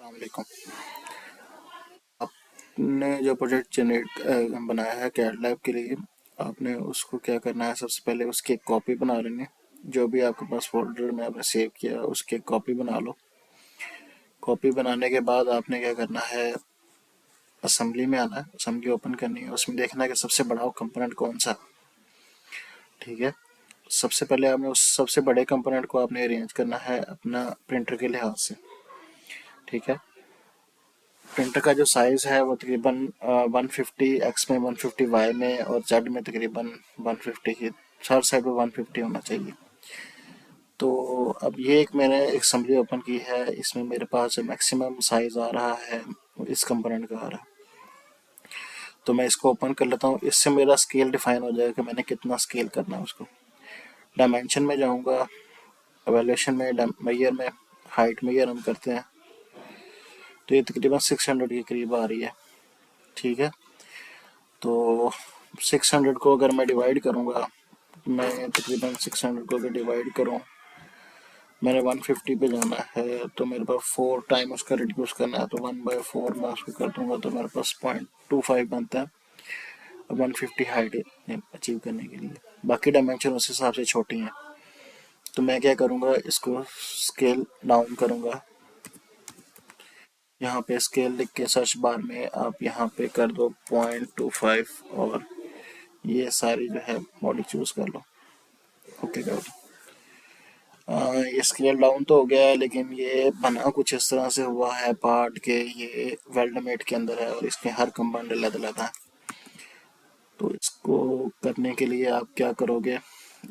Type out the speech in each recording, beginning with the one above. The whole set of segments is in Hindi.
वालेकुम। आपने जो प्रोजेक्ट जनरेट बनाया है कैड लैब के लिए, आपने उसको क्या करना है, सबसे पहले उसकी एक कॉपी बना लेनी है। जो भी आपके पास फोल्डर में आपने सेव किया उसकी एक कॉपी बना लो। कॉपी बनाने के बाद आपने क्या करना है, असेंबली में आना है, असेंबली ओपन करनी है। उसमें देखना है कि सबसे बड़ा कंपोनेंट कौन सा है। ठीक है, सबसे पहले आपने उस सबसे बड़े कंपोनेंट को आपने अरेंज करना है अपना प्रिंटर के लिहाज से। ठीक है, प्रिंटर का जो साइज़ है वो तकरीबन 150 में, 150 में और जेड में तकरीबन 150 की, हर साइड पे 150 होना चाहिए। तो अब ये एक मैंने एक असेंबली ओपन की है, इसमें मेरे पास जो मैक्सिमम साइज़ आ रहा है वो इस कंपोनेंट का आ रहा है। तो मैं इसको ओपन कर लेता हूँ, इससे मेरा स्केल डिफाइन हो जाएगा कि मैंने कितना स्केल करना है उसको। डायमेंशन में जाऊँगा, एवेल्यूशन में, मेयर में, हाइट मेयर हम करते हैं, तो ये तकरीबन 600 के करीब आ रही है। ठीक है, तो 600 को अगर मैं डिवाइड करूँगा, मैं तकरीबन 600 को अगर डिवाइड करूँ, मैंने 150 पे जाना है तो मेरे पास 4 टाइम उसका रिड्यूस करना है, तो 1/4 मैं उसको कर दूंगा तो मेरे पास 0.25 बनता है 150 हाइट अचीव करने के लिए। बाकी डायमेंशन उस हिसाब से छोटी हैं। तो मैं क्या करूँगा, इसको स्केल डाउन करूँगा। यहाँ पे स्केल लिख के सर्च बार में आप यहाँ पे कर दो 0.25 और ये सारी जो है बॉडी चूज कर लो। ओके कर दो। ये स्केल डाउन तो हो गया है, लेकिन ये बना कुछ इस तरह से हुआ है पार्ट के, ये वेल्डमेट के अंदर है और इसके हर कंपाउंड अलग अलग है। तो इसको करने के लिए आप क्या करोगे,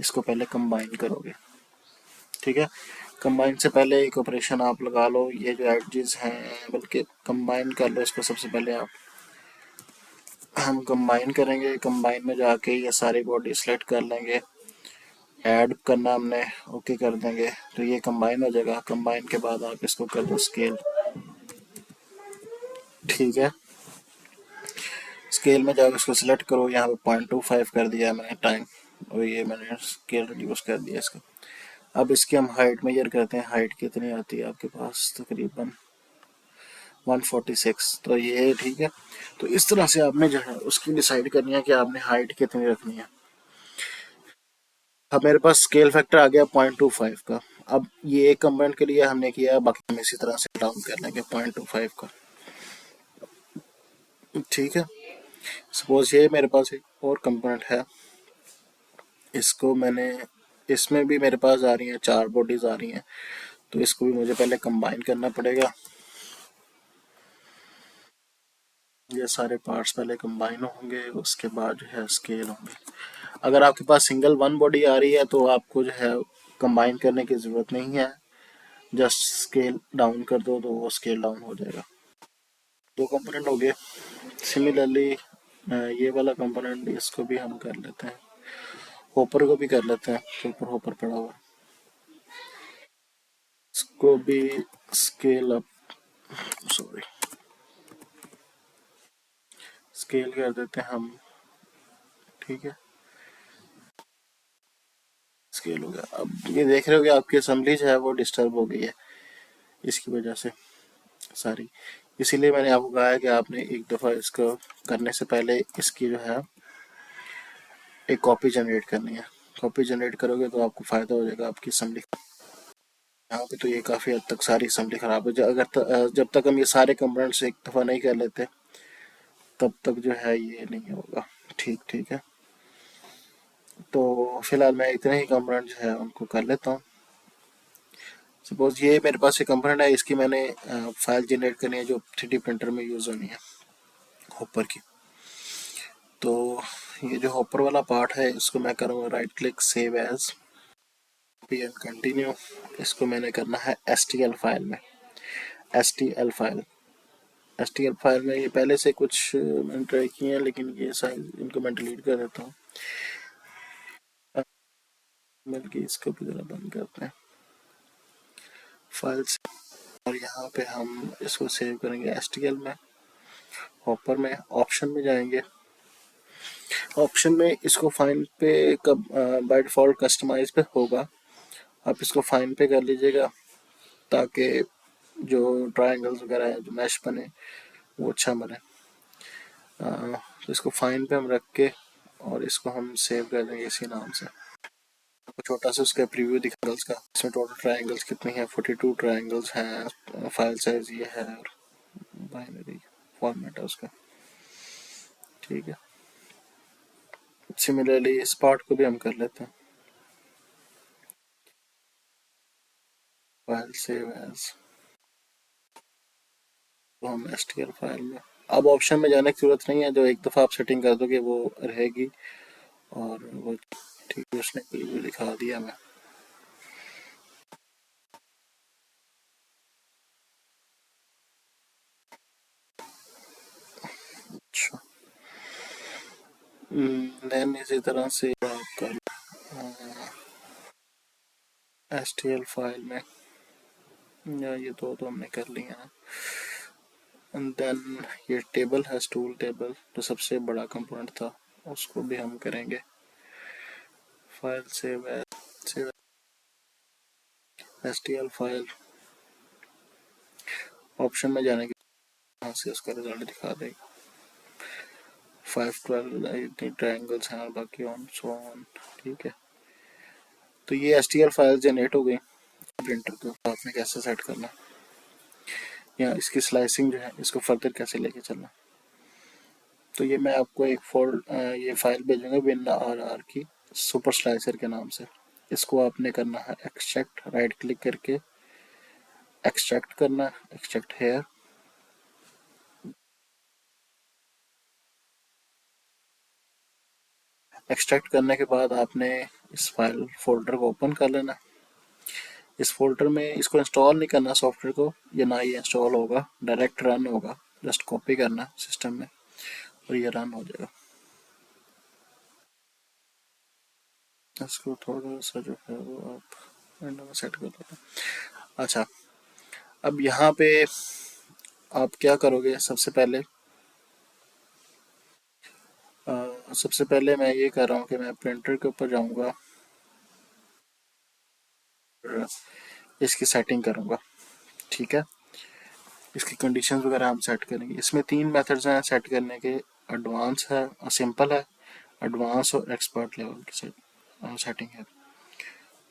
इसको पहले कंबाइन करोगे। ठीक है, कंबाइन से पहले एक ऑपरेशन आप लगा लो, ये जो एडजेस हैं बल्कि कंबाइन कर लो इसको सबसे पहले आप। हम कंबाइन करेंगे, कंबाइन में जाके ये सारी बॉडी सेलेक्ट कर लेंगे, ऐड करना हमने, ओके कर देंगे तो ये कंबाइन हो जाएगा। कंबाइन के बाद आप इसको कर दो स्केल। ठीक है, स्केल में जाओ, इसको सिलेक्ट करो, यहाँ पे 0.25 कर दिया है मैंने टाइम, और ये मैंने स्केल रिड्यूस कर दिया इसका। अब इसकी हम हाइट मेजर करते हैं। हाइट कितनी आती है आपके पास, तकरीबन 146। तो ये ठीक है, तो इस तरह से आपने जो है उसकी डिसाइड करनी है कि आपने हाइट कितनी रखनी है। अब मेरे पास स्केल फैक्टर आ गया 0.25 का। अब ये एक कंपोनेंट के लिए हमने किया, बाकी हम इसी तरह से डाउन कर लेंगे 0.25 का। ठीक है, सपोज ये मेरे पास एक और कंपोनेंट है, इसको मैंने, इसमें भी मेरे पास आ रही हैं 4 बॉडीज आ रही हैं, तो इसको भी मुझे पहले कंबाइन करना पड़ेगा। ये सारे पार्ट्स पहले कंबाइन होंगे, उसके बाद जो है स्केल होंगे। अगर आपके पास सिंगल वन बॉडी आ रही है तो आपको जो है कंबाइन करने की ज़रूरत नहीं है, जस्ट स्केल डाउन कर दो तो वो स्केल डाउन हो जाएगा। 2 कंपोनेंट हो गए। सिमिलरली ये वाला कंपोनेंट, इसको भी हम कर लेते हैं, होपर को भी कर लेते हैं, सुपर होपर पड़ा हुआ, इसको भी स्केल अप, सॉरी स्केल कर देते हैं हम। ठीक है, स्केल हो गया। अब ये देख रहे हो कि आपकी असेंबली जो है वो डिस्टर्ब हो गई है इसकी वजह से सारी, इसीलिए मैंने आपको कहा है कि आपने एक दफ़ा इसको करने से पहले इसकी जो है एक कॉपी जनरेट करनी है। कॉपी जनरेट करोगे तो आपको फ़ायदा हो जाएगा आपकी असेंबली। यहाँ पे तो ये काफ़ी हद तक सारी असेंबली ख़राब है। जब तक हम ये सारे कंपोनेंट्स एक दफ़ा नहीं कर लेते तब तक जो है ये नहीं होगा। ठीक है, तो फिलहाल मैं इतने ही कंपोनेंट जो है उनको कर लेता हूँ। सपोज ये मेरे पास एक कंपोनेंट है, इसकी मैंने फाइल जनरेट करनी है जो 3D प्रिंटर में यूज़ होनी है, हॉपर की। तो ये जो हॉपर वाला पार्ट है इसको मैं करूँगा right click, save as, copy and continue. इसको मैंने करना है STL फाइल में। STL फाइल, STL फाइल में ये पहले से कुछ मैंने ट्राई किए हैं, लेकिन ये साइज इनको मैं डिलीट कर देता हूँ, बल्कि इसको भी ज़रा बंद करते हैं फाइल्स। और यहाँ पे हम इसको सेव करेंगे STL में। हॉपर में ऑप्शन में जाएंगे, ऑप्शन में इसको फाइन पे कब बाय डिफ़ॉल्ट कस्टमाइज पे होगा, आप इसको फाइन पे कर लीजिएगा ताकि जो ट्रायंगल्स वगैरह है, जो मैश बने, वो अच्छा बने। तो इसको फाइन पे हम रख के और इसको हम सेव कर देंगे इसी नाम से। आपको छोटा सा उसका प्रीव्यू दिखा उसका, इसमें टोटल ट्रायंगल्स कितने हैं, 42 ट्रायंगल्स हैं। फाइल साइज ये है और बाइनरी फॉर्मेट है उसका। ठीक है, सिमिलरली इस पार्ट को भी हम कर लेते हैं, फाइल सेव एज, तो हम एसटीएल फाइल में, अब ऑप्शन में जाने की जरूरत नहीं है, जो एक दफ़ा आप सेटिंग कर दोगे वो रहेगी। और वो ठीक है, उसने प्रीव्यू दिखा दिया मैं। अच्छा, देन इसी तरह से आप कर एसटीएल फाइल में, या ये दो तो हमने कर लिया है। एंड देन ये टेबल है, स्टूल टेबल, जो सबसे बड़ा कंपोनेंट था, उसको भी हम करेंगे file save as, STL file, option में जाने के यहाँ से उसका रिजल्ट दिखा देगा। 512 इतनी ट्रायंगल्स हैं और बाकी ऑन सो ऑन। ठीक है, तो ये एसटीएल फाइल जनरेट हो गई। प्रिंटर को आपने कैसे सेट करना, या इसकी स्लाइसिंग जो है इसको फर्दर कैसे लेके चलना, तो ये मैं आपको एक ये फाइल भेजूंगा विन आर आर की, सुपर स्लाइसर के नाम से। इसको आपने करना है एक्सट्रैक्ट, राइट क्लिक करके एक्सट्रैक्ट करना, एक्सट्रैक्ट हेयर। एक्सट्रैक्ट करने के बाद आपने इस फाइल फोल्डर को ओपन कर लेना। इस फोल्डर में इसको इंस्टॉल नहीं करना सॉफ्टवेयर को, ये ना ही इंस्टॉल होगा, डायरेक्ट रन होगा। जस्ट कॉपी करना सिस्टम में और ये रन हो जाएगा। इसको थोड़ा सा जो है वो आप विंडो में सेट कर लो। अच्छा, अब यहाँ पे आप क्या करोगे, सबसे पहले मैं ये कर रहा हूँ कि मैं प्रिंटर के ऊपर जाऊँगा और इसकी सेटिंग करूँगा। ठीक है, इसकी कंडीशंस वगैरह हम सेट करेंगे। इसमें 3 मेथड्स हैं सेट करने के, एडवांस है और सिंपल है, एडवांस और एक्सपर्ट लेवल की सेटिंग है।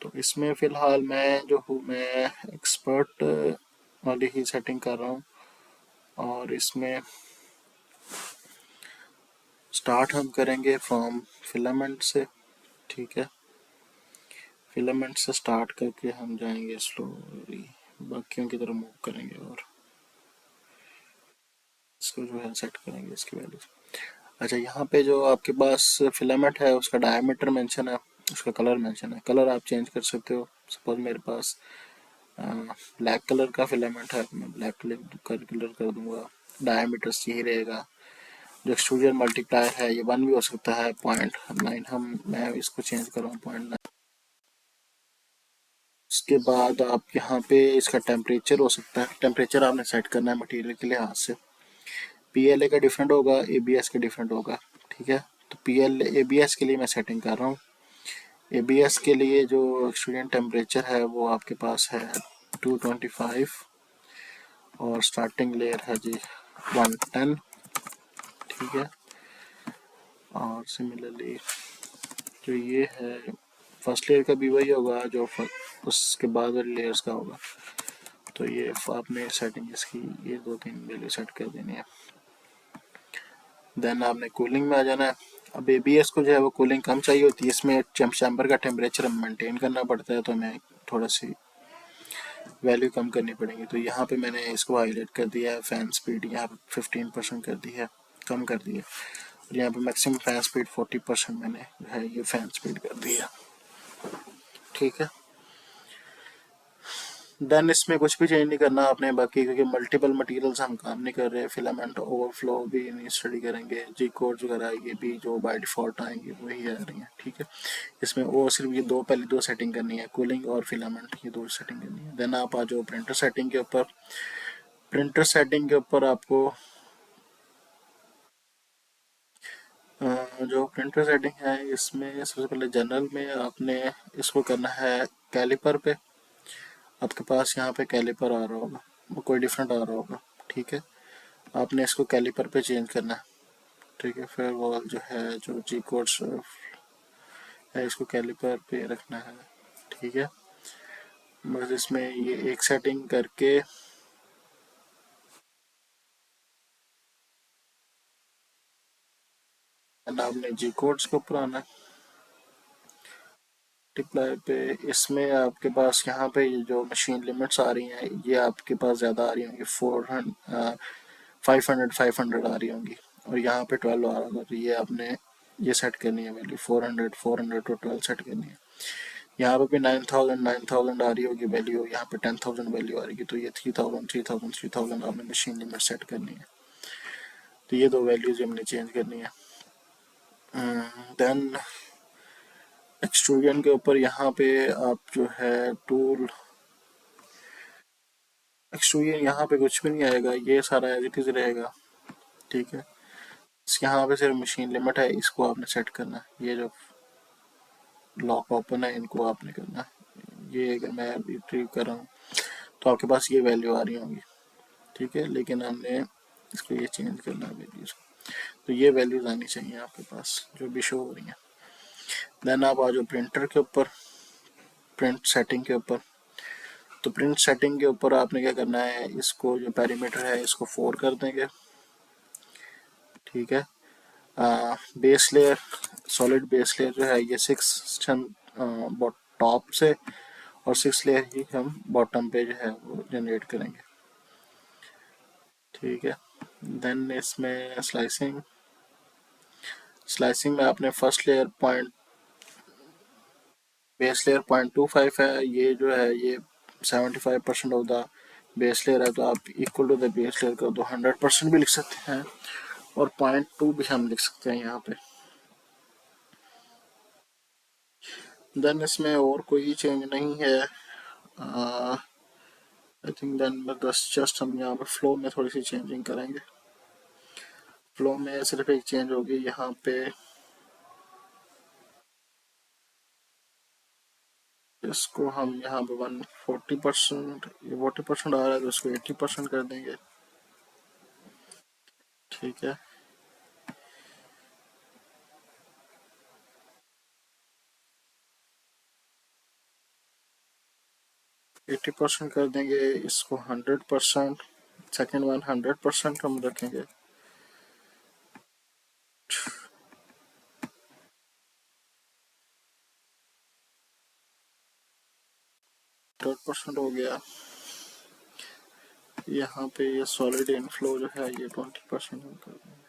तो इसमें फ़िलहाल मैं जो हूँ, मैं एक्सपर्ट वाली ही सेटिंग कर रहा हूँ। और इसमें स्टार्ट हम करेंगे फ्रॉम फिलामेंट से। ठीक है, फिलामेंट से स्टार्ट करके हम जाएंगे स्लोली बाकियों की तरफ मूव करेंगे और इसको जो है सेट करेंगे इसकी वैल्यू। अच्छा, यहाँ पे जो आपके पास फिलामेंट है उसका डायमीटर मेंशन है, उसका कलर मेंशन है। कलर आप चेंज कर सकते हो। सपोज मेरे पास ब्लैक कलर का फिलामेंट है, मैं ब्लैक कलर कर दूंगा। डायमीटर यही रहेगा। जो एक्सट्रूजन मल्टीप्लायर है ये 1 भी हो सकता है, 0.9 मैं इसको चेंज कर रहा हूँ 0.9। उसके बाद आप यहाँ पे इसका टेम्परेचर हो सकता है, टेम्परेचर आपने सेट करना है मटेरियल के लिहाज से। पीएलए का डिफरेंट होगा, एबीएस का डिफरेंट होगा। ठीक है, तो पीएल एबीएस के लिए मैं सेटिंग कर रहा हूँ। एबीएस के लिए जो एक्सट्रूजन टेम्परेचर है वो आपके पास है 225 और स्टार्टिंग लेयर है जी 110। ठीक है, और सिमिलरली जो ये है फर्स्ट लेयर का भी वही होगा जो उसके बाद वाली लेयर्स का होगा। तो ये आपने सेटिंग इसकी ये 2-3 वैल्यू सेट कर देनी है। देन आपने कूलिंग में आ जाना है। अब एबीएस को जो है वो कूलिंग कम चाहिए होती है, इसमें चैम्बर का टेम्परेचर मेंटेन करना पड़ता है, तो हमें थोड़ा सी वैल्यू कम करनी पड़ेगी। तो यहाँ पे मैंने इसको हाईलाइट कर दिया है, फैन स्पीड यहाँ पे 15% कर दी है, कम कर दी है। और यहाँ पे मैक्सिमम फैन स्पीड 40% मैंने जो है ये फैन स्पीड कर दी है। ठीक है, देन इसमें कुछ भी चेंज नहीं करना आपने बाकी, क्योंकि मल्टीपल मटेरियल्स हम काम नहीं कर रहे। फिलामेंट ओवरफ्लो भी नहीं स्टडी करेंगे, जी कोड वगैरह ये भी जो बाय डिफ़ॉल्ट आएंगे वही आ रही हैं। ठीक है, इसमें वो सिर्फ ये पहले दो सेटिंग करनी है, कूलिंग और फिलामेंट, ये दो सेटिंग करनी है। देन आप आ जाओ प्रिंटर सेटिंग के ऊपर। प्रिंटर सेटिंग के ऊपर आपको जो प्रिंटर सेटिंग है इसमें सबसे पहले जनरल में आपने इसको करना है कैलिपर पे। आपके पास यहाँ पे कैलिपर आ रहा होगा, वो कोई डिफरेंट आ रहा होगा। ठीक है, आपने इसको कैलिपर पे चेंज करना है। ठीक है, फिर वो जो है जो जी कोड्स है इसको कैलिपर पे रखना है। ठीक है, बस इसमें ये एक सेटिंग करके आपने जी कोड्स के ऊपर आना है। मल्टीप्लाई पे इसमें आपके पास यहाँ पे ये जो मशीन लिमिट्स आ रही हैं ये आपके पास ज़्यादा आ रही होंगी, 500 आ रही होंगी, और यहाँ पे 12 आ रहा होगा। तो ये आपने ये सेट करनी है वैल्यू, 400 टू 12 सेट करनी है। यहाँ पे भी 9,000 आ रही होगी वैल्यू, यहाँ पे 10,000 वैल्यू आ रही है, तो ये 3,000 आपने मशीन लिमिट सेट करनी है। तो ये दो वैल्यूज हमने चेंज करनी है। देन एक्सट्रूजन के ऊपर यहाँ पे आप जो है टूल एक्सट्रूजन, यहाँ पे कुछ भी नहीं आएगा, ये सारा एज इट इज रहेगा। ठीक है, यहाँ पे सिर्फ मशीन लिमिट है, इसको आपने सेट करना है। ये जो लॉक ओपन है इनको आपने करना है। ये अगर मैं रिट्रीव कर रहा हूँ तो आपके पास ये वैल्यू आ रही होंगी। ठीक है, लेकिन हमने इसको ये चेंज करना है वैल्यूज, तो ये वैल्यूज आनी चाहिए आपके पास जो भी शो हो रही हैं। देन आप आ जाओ प्रिंटर के ऊपर, प्रिंट सेटिंग के ऊपर। तो प्रिंट सेटिंग के ऊपर आपने क्या करना है, इसको जो पैरीमीटर है इसको 4 कर देंगे। ठीक है, base layer, solid base layer जो है ये 6 हम टॉप से और 6 लेयर ही हम बॉटम पे जो है वो जनरेट करेंगे। ठीक है, देन इसमें स्लाइसिंग, स्लाइसिंग में आपने first layer point, base layer 0.25 है, ये जो है ये 75% ऑफ द बेस लेयर है, तो आप equal to the base layer कर दो। 100% भी लिख सकते हैं और 0.2 भी हम लिख सकते हैं यहाँ पे। देन इसमें और कोई चेंज नहीं है। आई थिंक देन बस जस्ट हम यहाँ पे फ्लो में थोड़ी सी चेंजिंग करेंगे। फ्लो में सिर्फ एक चेंज होगी, यहाँ पे इसको हम यहाँ पे 140%, ये 40% आ रहा है तो इसको 80% कर देंगे। ठीक है, 80% कर देंगे। इसको 100%, सेकेंड वन 100% हम रखेंगे। 100% हो गया। यहाँ पे ये सॉलिड इनफ्लो जो है ये 20% हम कर देंगे।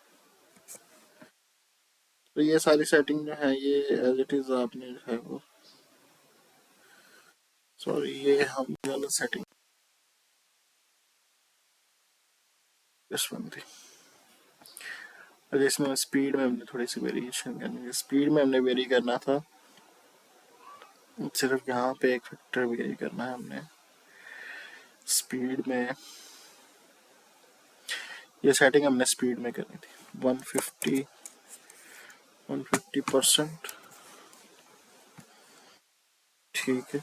तो ये सारी सेटिंग जो है ये एज इट इज आपने जो है वो, सॉरी ये हम गलत सेटिंग इस बन थी। और इसमें स्पीड में हमने थोड़ी सी वेरिएशन करनी है। स्पीड में हमने वेरी करना था, सिर्फ यहाँ पे एक फैक्टर वेरी करना है हमने स्पीड में। ये सेटिंग हमने स्पीड में करनी थी, 150%। ठीक है,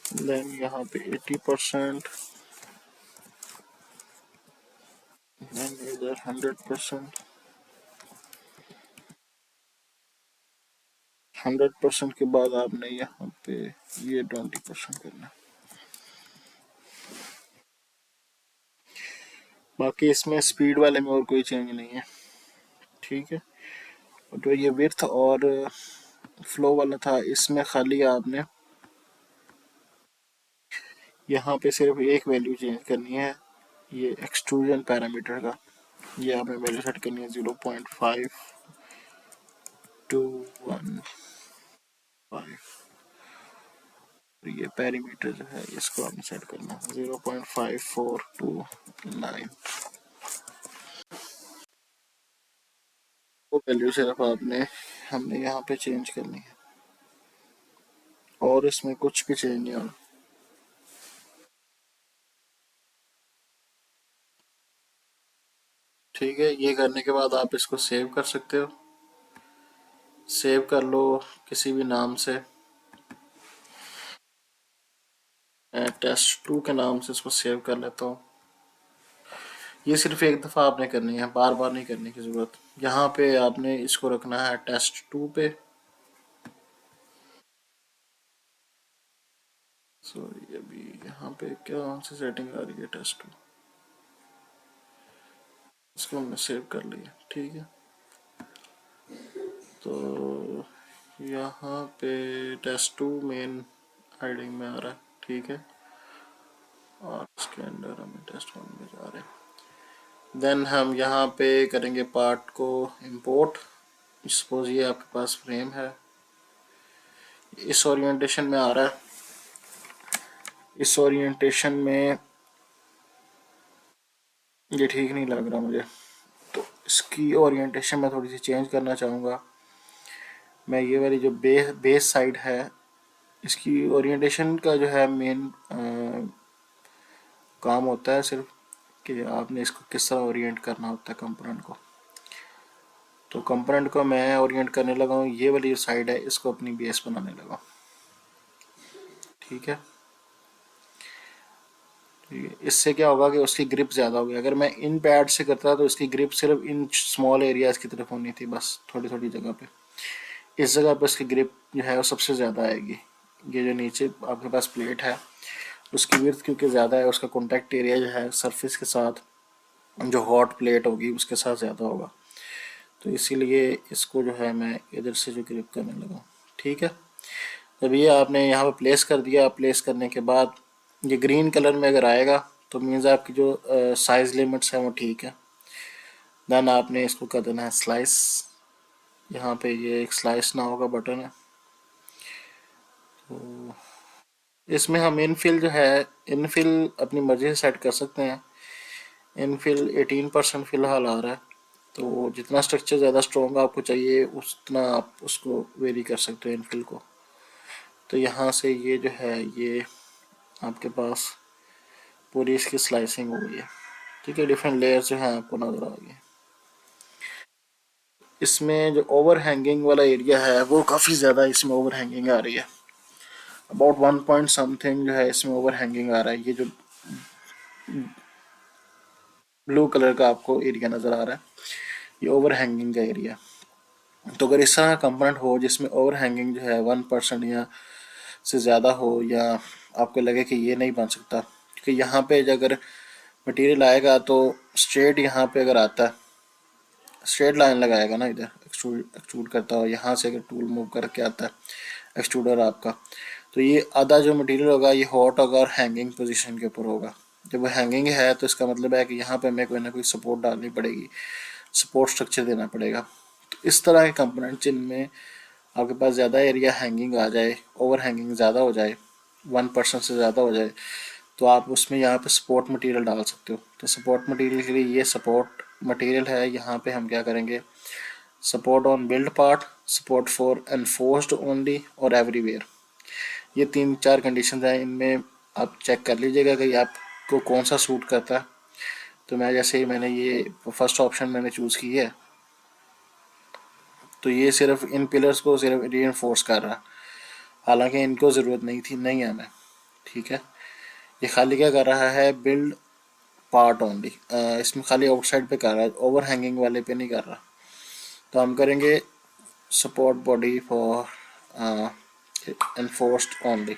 देन यहाँ पे 80%, देन इधर 100%। 100% के बाद आपने यहाँ पे ये 20% करना। बाकी इसमें स्पीड वाले में और कोई चेंज नहीं है। ठीक है, तो ये विड्थ और फ्लो वाला था, इसमें खाली आपने यहाँ पे सिर्फ एक वैल्यू चेंज करनी है, ये एक्सट्रूजन पैरामीटर का। ये आपने वैल्यू सेट करनी है 0.521 तो ये पैरामीटर जो है इसको हमने सेट करना है 0.5429। वो वैल्यू सिर्फ आपने हमने यहाँ पे चेंज करनी है और इसमें कुछ भी चेंज नहीं होना। ठीक है, ये करने के बाद आप इसको सेव कर सकते हो। सेव कर लो किसी भी नाम से, टेस्ट 2 के नाम से इसको सेव कर लेता हूँ। ये सिर्फ एक दफ़ा आपने करनी है, बार बार नहीं करने की ज़रूरत। यहाँ पे आपने इसको रखना है टेस्ट 2 पे। सॉरी, अभी यहाँ पे क्या से सेटिंग आ रही है टेस्ट 2, इसको हमने सेव कर लिया। ठीक है, तो यहाँ पे टेस्ट 2 मेन हेडिंग में आ रहा है। ठीक है, और इसके अंदर हम टेस्ट 1 में जा रहे हैं। देन हम यहाँ पे करेंगे पार्ट को इंपोर्ट। सपोज ये आपके पास फ्रेम है, इस ओरिएंटेशन में आ रहा है। इस ओरिएंटेशन में ये ठीक नहीं लग रहा मुझे, तो इसकी ओरिएंटेशन मैं थोड़ी सी चेंज करना चाहूँगा। मैं ये वाली जो बेस साइड है, इसकी ओरिएंटेशन का जो है मेन काम होता है सिर्फ कि आपने इसको किस तरह ओरिएंट करना होता है कंपोनेंट को। तो कंपोनेंट को मैं ओरिएंट करने लगा हूँ, ये वाली जो साइड है इसको अपनी बेस बनाने लगा। ठीक है, इससे क्या होगा कि उसकी ग्रिप ज़्यादा होगी। अगर मैं इन पैड से करता तो इसकी ग्रिप सिर्फ इन स्मॉल एरियाज़ की तरफ होनी थी, बस थोड़ी थोड़ी जगह पे। इस जगह पर इसकी ग्रिप जो है वो सबसे ज़्यादा आएगी। ये जो नीचे आपके पास प्लेट है उसकी विड्थ क्योंकि ज़्यादा है, उसका कॉन्टैक्ट एरिया जो है सरफेस के साथ, जो हॉट प्लेट होगी उसके साथ ज़्यादा होगा। तो इसीलिए इसको जो है मैं इधर से जो ग्रिप करने लगा। ठीक है, जब ये आपने यहाँ पे प्लेस कर दिया, प्लेस करने के बाद ये ग्रीन कलर में अगर आएगा तो मीन्स आपकी जो साइज़ लिमिट्स हैं वो ठीक है। देन आपने इसको कर देना है स्लाइस। यहाँ पे ये एक स्लाइस नाउ का बटन है, तो इसमें हम इनफिल जो है, इनफिल अपनी मर्ज़ी से सेट कर सकते हैं। इनफिल 18% फ़िलहाल आ रहा है, तो जितना स्ट्रक्चर ज़्यादा स्ट्रॉन्ग आपको चाहिए उतना आप उसको वेरी कर सकते हो इनफिल को। तो यहाँ से ये जो है ये आपके पास पूरी इसकी स्लाइसिंग हो गई है। ठीक है, डिफरेंट लेयर्स जो हैं आपको नज़र आ गए। इसमें जो ओवर हैंगिंग वाला एरिया है वो काफ़ी ज़्यादा इसमें ओवर हैंगिंग आ रही है। अबाउट 1 पॉइंट समथिंग जो है इसमें ओवर हैंगिंग आ रहा है। ये जो ब्लू कलर का आपको एरिया नज़र आ रहा है ये ओवर हैंगिंग का एरिया। तो अगर इस तरह का कंपोनेंट हो जिसमें ओवर हैंगिंग जो है 1% या से ज़्यादा हो, या आपको लगे कि ये नहीं बन सकता, क्योंकि यहाँ पे अगर मटेरियल आएगा तो स्ट्रेट यहाँ पे अगर आता है, स्ट्रेट लाइन लगाएगा ना इधर एक्सट्रूड एक्सट्रूड करता हो, यहाँ से अगर टूल मूव करके आता है एक्सट्रूडर आपका, तो ये आधा जो मटेरियल होगा ये हॉट होगा और हैंगिंग पोजीशन के ऊपर होगा। जब वो हैंगिंग है तो इसका मतलब है कि यहाँ पे हमें कोई ना कोई सपोर्ट डालनी पड़ेगी, सपोर्ट स्ट्रक्चर देना पड़ेगा। तो इस तरह के कंपोनेंट जिनमें आपके पास ज़्यादा एरिया हैंगिंग आ जाए, ओवर हैंगिंग ज़्यादा हो जाए, 1% से ज़्यादा हो जाए, तो आप उसमें यहाँ पे सपोर्ट मटेरियल डाल सकते हो। तो सपोर्ट मटेरियल के लिए ये सपोर्ट मटेरियल है। यहाँ पे हम क्या करेंगे, support on build part, support for enforced only और एवरीवेयर। ये 3-4 कंडीशन हैं, इनमें आप चेक कर लीजिएगा कि आपको कौन सा सूट करता है। तो मैं जैसे ही मैंने ये फर्स्ट ऑप्शन मैंने चूज़ की है, तो ये सिर्फ इन पिलर्स को सिर्फ री कर रहा है, हालांकि इनको ज़रूरत नहीं थी, नहीं है हमें। ठीक है, ये खाली क्या कर रहा है, बिल्ड पार्ट ओनली, इसमें खाली आउटसाइड पे कर रहा है, ओवर हैंगिंग वाले पे नहीं कर रहा। तो हम करेंगे support body for enforced only.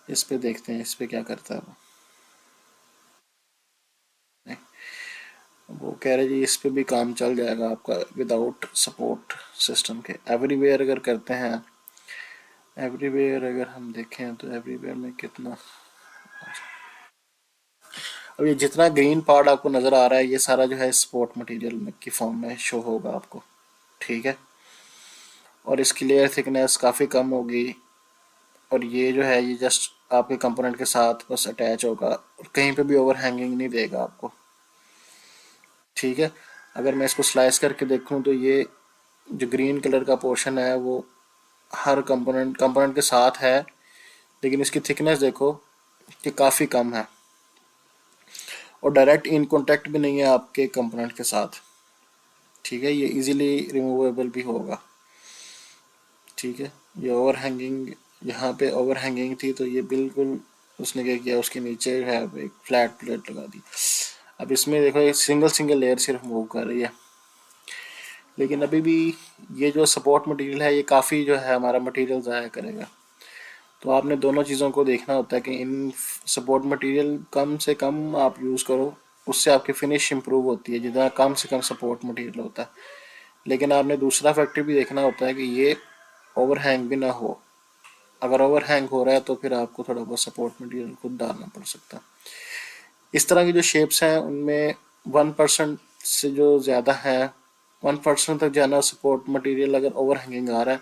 इस पे देखते हैं इस पे क्या करता है वो। नहीं, वो कह रहे जी इस पे भी काम चल जाएगा आपका विदाउट सपोर्ट सिस्टम के। एवरीवेयर अगर करते हैं, एवरीवेयर अगर हम देखें तो एवरीवेयर में कितना, अब ये जितना ग्रीन पार्ट आपको नज़र आ रहा है ये सारा जो है स्पोर्ट मटेरियल में की फॉर्म में शो होगा आपको। ठीक है, और इसकी लेयर थिकनेस काफ़ी कम होगी, और ये जो है ये जस्ट आपके कंपोनेंट के साथ बस अटैच होगा और कहीं पे भी ओवर हैंगिंग नहीं देगा आपको। ठीक है, अगर मैं इसको स्लाइस करके देखूं तो ये जो ग्रीन कलर का पोर्शन है वो हर कंपोनेंट कंपोनेंट के साथ है, लेकिन इसकी थिकनेस देखो कि काफ़ी कम है, और डायरेक्ट इन कॉन्टैक्ट भी नहीं है आपके कंपोनेंट के साथ। ठीक है, ये इजीली रिमूवेबल भी होगा। ठीक है, ये ओवर हैंगिंग, यहाँ पे ओवर हैंगिंग थी तो ये बिल्कुल उसने क्या किया, उसके नीचे है एक फ्लैट प्लेट लगा दी। अब इसमें देखो ये सिंगल सिंगल लेयर सिर्फ मूव कर रही है, लेकिन अभी भी ये जो सपोर्ट मटेरियल है ये काफ़ी जो है हमारा मटेरियल ज़ाया करेगा। तो आपने दोनों चीज़ों को देखना होता है कि इन सपोर्ट मटेरियल कम से कम आप यूज़ करो, उससे आपकी फिनिश इम्प्रूव होती है जितना कम से कम सपोर्ट मटेरियल होता है। लेकिन आपने दूसरा फैक्टर भी देखना होता है कि ये ओवरहैंग भी ना हो। अगर ओवरहैंग हो रहा है तो फिर आपको थोड़ा बहुत सपोर्ट मटेरियल खुद डालना पड़ सकता है। इस तरह की जो शेप्स हैं उनमें 1% से जो ज़्यादा है, 1% तक जाना सपोर्ट मटेरियल अगर ओवर हैंगिंग आ रहा है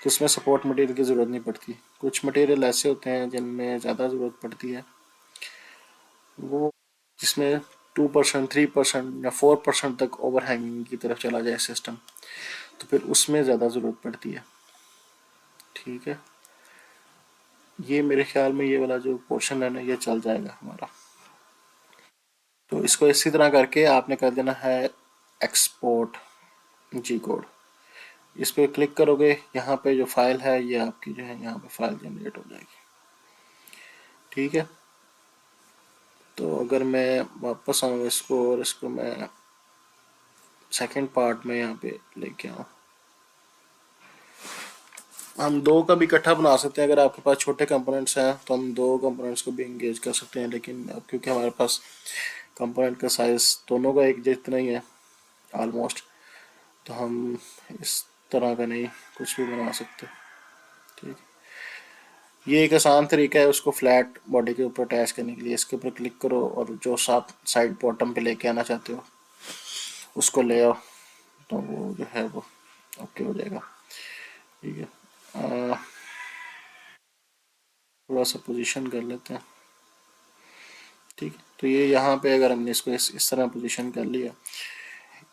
तो उसमें सपोर्ट मटेरियल की ज़रूरत नहीं पड़ती। कुछ मटेरियल ऐसे होते हैं जिनमें ज़्यादा ज़रूरत पड़ती है, वो जिसमें 2%, 3% या 4% तक ओवर हैंगिंग की तरफ चला जाए सिस्टम, तो फिर उसमें ज़्यादा ज़रूरत पड़ती है। ठीक है, ये मेरे ख्याल में ये वाला जो पोर्शन है ना ये चल जाएगा हमारा। तो इसको इसी तरह करके आपने कर देना है एक्सपोर्ट जी कोड। इस पर क्लिक करोगे, यहाँ पे जो फाइल है ये आपकी जो है यहाँ पे फाइल जनरेट हो जाएगी। ठीक है, तो अगर मैं वापस आऊँ इसको और इसको मैं सेकंड पार्ट में यहाँ पे लेके आऊँ, हम दो का भी इकट्ठा बना सकते हैं। अगर आपके पास छोटे कंपोनेंट्स हैं तो हम दो कंपोनेंट्स को भी इंगेज कर सकते हैं, लेकिन अब क्योंकि हमारे पास कंपोनेंट का साइज दोनों का एक जितना ही है ऑलमोस्ट, तो हम इस तरह का नहीं कुछ भी बना सकते। ठीक, ये एक आसान तरीका है उसको फ्लैट बॉडी के ऊपर अटैच करने के लिए। इसके ऊपर क्लिक करो और जो साथ साइड बॉटम पे लेके आना चाहते हो उसको ले आओ, तो वो जो है वो ओके हो जाएगा। ठीक है, थोड़ा सा पोजीशन कर लेते हैं। ठीक है, तो ये यहाँ पे अगर हमने इसको इस तरह पोजीशन कर लिया,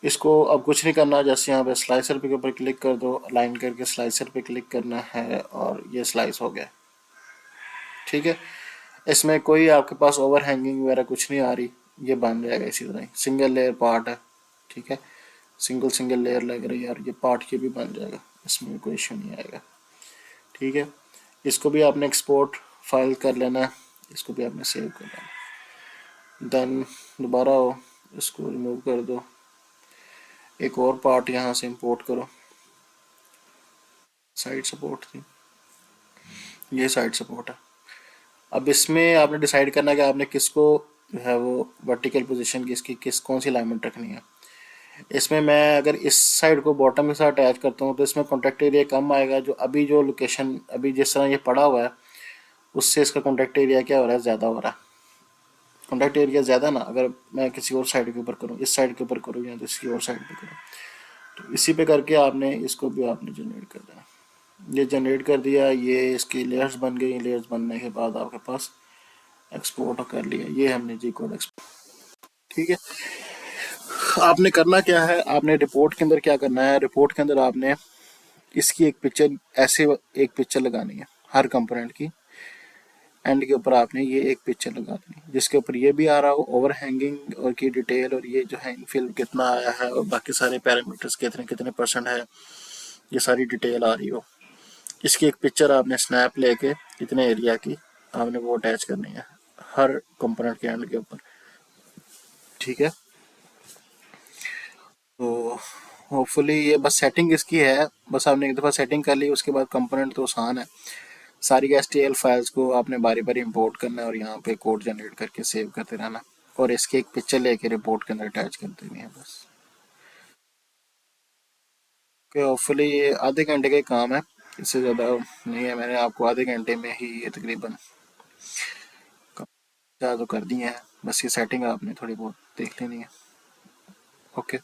इसको अब कुछ नहीं करना, जैसे यहाँ पे स्लाइसर पे के ऊपर क्लिक कर दो, अलाइन करके स्लाइसर पे क्लिक करना है और ये स्लाइस हो गया। ठीक है, इसमें कोई आपके पास ओवर हैंगिंग वगैरह कुछ नहीं आ रही, ये बन जाएगा इसी तरह ही। सिंगल लेयर पार्ट है, ठीक है, सिंगल सिंगल लेयर लग रही है और ये पार्ट ये भी बन जाएगा, इसमें कोई इशू नहीं आएगा। ठीक है, इसको भी आपने एक्सपोर्ट फाइल कर लेना है, इसको भी आपने सेव कर लेना। देन दोबारा हो, इसको रिमूव कर दो, एक और पार्ट यहाँ से इंपोर्ट करो, साइड सपोर्ट थी, ये साइड सपोर्ट है। अब इसमें आपने डिसाइड करना है कि आपने किसको जो है वो वर्टिकल पोजीशन की इसकी कौन सी अलाइनमेंट रखनी है। इसमें मैं अगर इस साइड को बॉटम के साथ अटैच करता हूँ तो इसमें कॉन्टैक्ट एरिया कम आएगा। जो अभी जो लोकेशन अभी जिस तरह ये पड़ा हुआ है उससे इसका कॉन्टैक्ट एरिया क्या हो रहा है, ज़्यादा हो रहा है। कॉन्टैक्ट एरिया ज़्यादा ना, अगर मैं किसी और साइड के ऊपर करूँ, इस साइड के ऊपर करूँ या किसी और साइड पे करूँ, तो इसी पे करके आपने इसको भी आपने जनरेट कर देना। ये जनरेट कर दिया, ये इसकी लेयर्स बन गई। लेयर्स बनने के बाद आपके पास एक्सपोर्ट कर लिया, ये हमने जी कोड एक्सपोर्ट। ठीक है, आपने करना क्या है, आपने रिपोर्ट के अंदर क्या करना है, रिपोर्ट के अंदर आपने इसकी एक पिक्चर, ऐसे एक पिक्चर लगानी है हर कंपोनेंट की। एंड के ऊपर आपने ये एक पिक्चर लगा देनी है जिसके ऊपर ये भी आ रहा हो ओवर हैंगिंग और की डिटेल, और ये जो है इनफिल कितना आया है और बाकी सारे पैरामीटर्स कितने कितने परसेंट है, ये सारी डिटेल आ रही हो। इसकी एक पिक्चर आपने स्नैप लेके इतने एरिया की आपने वो अटैच करनी है हर कंपोनेंट के एंड के ऊपर। ठीक है, तो होपफुली ये बस सेटिंग इसकी है, बस आपने एक दफ़ा सेटिंग कर ली उसके बाद कंपोनेंट तो आसान है। सारी एचटीएमएल फाइल्स को आपने बारी बारी इंपोर्ट करना है और यहाँ पे कोड जनरेट करके सेव करते रहना, और इसकी एक पिक्चर लेके रिपोर्ट के अंदर अटैच कर देनी है बस। कि होपफुली ये आधे घंटे का ही काम है, इससे ज़्यादा नहीं है। मैंने आपको आधे घंटे में ही ये तकरीबन तो कर दिए हैं, बस ये सेटिंग आपने थोड़ी बहुत देख लेनी है। ओके।